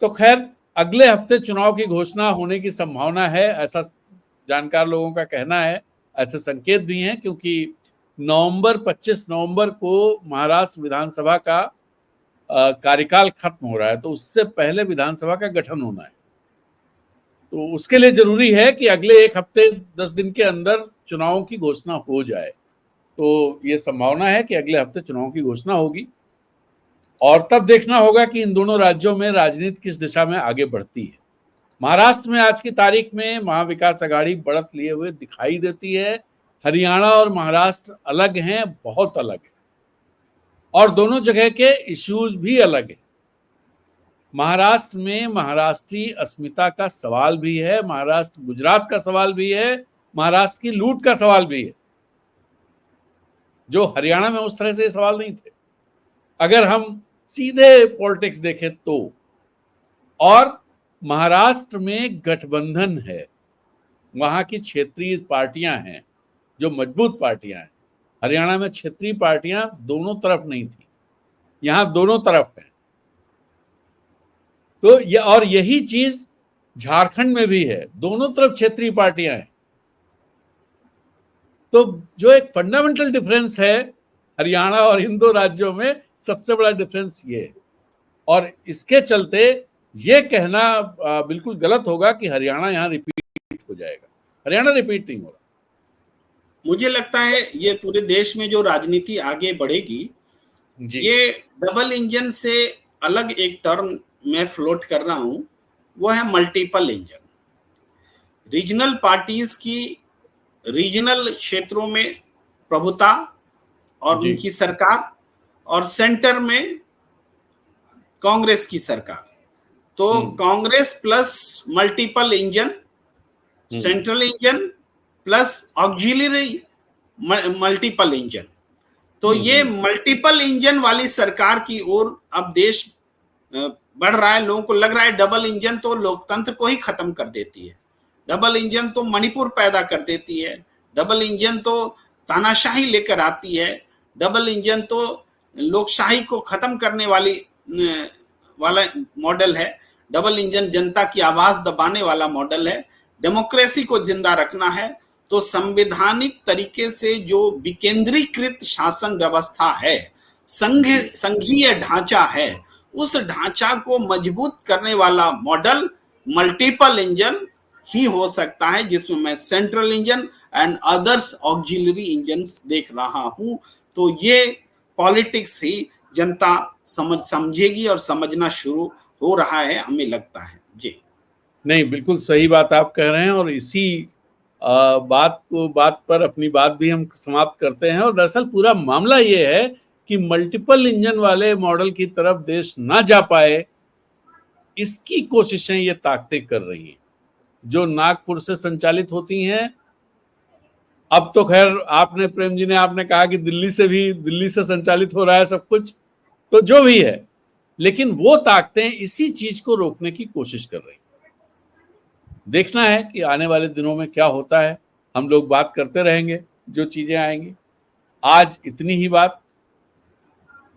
तो खैर अगले हफ्ते चुनाव की घोषणा होने की संभावना है, ऐसा जानकार लोगों का कहना है, ऐसे संकेत भी हैं, क्योंकि 25 नवंबर को महाराष्ट्र विधानसभा का कार्यकाल खत्म हो रहा है, तो उससे पहले विधानसभा का गठन होना है। तो उसके लिए जरूरी है कि अगले 1 हफ्ते 10 दिन के अंदर चुनाव की घोषणा हो जाए। तो ये संभावना है कि अगले हफ्ते चुनाव की घोषणा होगी, और तब देखना होगा कि इन दोनों राज्यों में राजनीति किस दिशा में आगे बढ़ती है। महाराष्ट्र में आज की तारीख में महाविकास आघाड़ी बढ़त लिए हुए दिखाई देती है। हरियाणा और महाराष्ट्र अलग हैं, बहुत अलग है, और दोनों जगह के इश्यूज भी अलग है। महाराष्ट्र में महाराष्ट्रीय अस्मिता का सवाल भी है, महाराष्ट्र गुजरात का सवाल भी है, महाराष्ट्र की लूट का सवाल भी है, जो हरियाणा में उस तरह से सवाल नहीं थे अगर हम सीधे पॉलिटिक्स देखें तो। और महाराष्ट्र में गठबंधन है, वहां की क्षेत्रीय पार्टियां हैं जो मजबूत पार्टियां हैं। हरियाणा में क्षेत्रीय पार्टियां दोनों तरफ नहीं थी, यहां दोनों तरफ है। तो ये, और यही चीज झारखंड में भी है, दोनों तरफ क्षेत्रीय पार्टियां हैं। तो जो एक फंडामेंटल डिफरेंस है हरियाणा और इन 2 राज्यों में, सबसे बड़ा डिफरेंस ये है। और इसके चलते ये कहना बिल्कुल गलत होगा कि हरियाणा यहाँ रिपीट हो जाएगा। हरियाणा रिपीट नहीं हो रहा। मुझे लगता है ये पूरे देश में जो राजनीति आगे बढ़ेगी, ये डबल इंजन से अलग एक टर्म मैं फ्लोट कर रहा हूं, वो है मल्टीपल इंजन। रीजनल पार्टीज की रीजनल क्षेत्रों में प्रभुता और उनकी सरकार, और सेंटर में कांग्रेस की सरकार। तो Congress plus multiple engine, central engine plus auxiliary multiple engine. तो ये मल्टीपल इंजन वाली सरकार की ओर अब देश बढ़ रहा है। लोगों को लग रहा है डबल इंजन तो लोकतंत्र को ही खत्म कर देती है, डबल इंजन तो मणिपुर पैदा कर देती है, डबल इंजन तो तानाशाही लेकर आती है, डबल इंजन तो लोकशाही को खत्म करने वाला मॉडल है, डबल इंजन जनता की आवाज दबाने वाला मॉडल है, डेमोक्रेसी को जिंदा रखना है। तो संवैधानिक तरीके से जो विकेंद्रीकृत शासन व्यवस्था है, संघीय ढांचा है, उस ढांचा को मजबूत करने वाला मॉडल मल्टीपल इंजन ही हो सकता है, जिसमें मैं central engine and others auxiliary engines देख रहा हूं। तो ये पॉलिटिक्स ही जनता समझेगी और समझना शुरू हो रहा है, हमें लगता है। जी नहीं, बिल्कुल सही बात आप कह रहे हैं, और इसी बात पर अपनी बात भी हम समाप्त करते हैं। और दरअसल पूरा मामला ये है कि मल्टीपल इंजन वाले मॉडल की तरफ देश ना जा पाए, इसकी कोशिशें ये ताकतें कर रही हैं, जो नागपुर से संचालित होती हैं। अब तो खैर आपने, प्रेम जी ने आपने कहा कि दिल्ली से संचालित हो रहा है सब कुछ, तो जो भी है, लेकिन वो ताकतें इसी चीज को रोकने की कोशिश कर रही हैं। देखना है कि आने वाले दिनों में क्या होता है। हम लोग बात करते रहेंगे जो चीजें आएंगी। आज इतनी ही बात।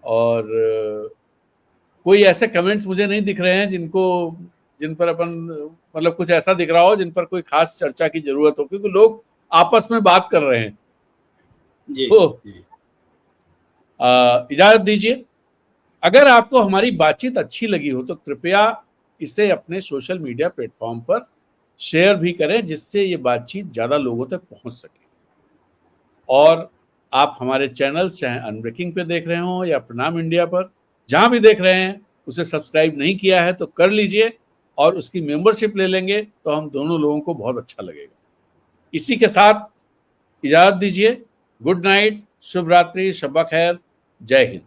और कोई ऐसे कमेंट्स मुझे नहीं दिख रहे हैं जिन पर अपन, मतलब कुछ ऐसा दिख रहा हो जिन पर कोई खास चर्चा की जरूरत हो, क्योंकि लोग आपस में बात कर रहे हैं। तो इजाजत दीजिए। अगर आपको हमारी बातचीत अच्छी लगी हो तो कृपया इसे अपने सोशल मीडिया प्लेटफॉर्म पर शेयर भी करें, जिससे ये बातचीत ज्यादा लोगों तक पहुंच सके। और आप हमारे चैनल चाहे अनब्रेकिंग पे देख रहे हो या प्रणाम इंडिया पर, जहां भी देख रहे हैं, उसे सब्सक्राइब नहीं किया है तो कर लीजिए और उसकी मेंबरशिप ले लेंगे तो हम दोनों लोगों को बहुत अच्छा लगेगा। इसी के साथ इजाजत दीजिए। गुड नाइट, शुभ रात्रि, शब्बा खैर, जय हिंद।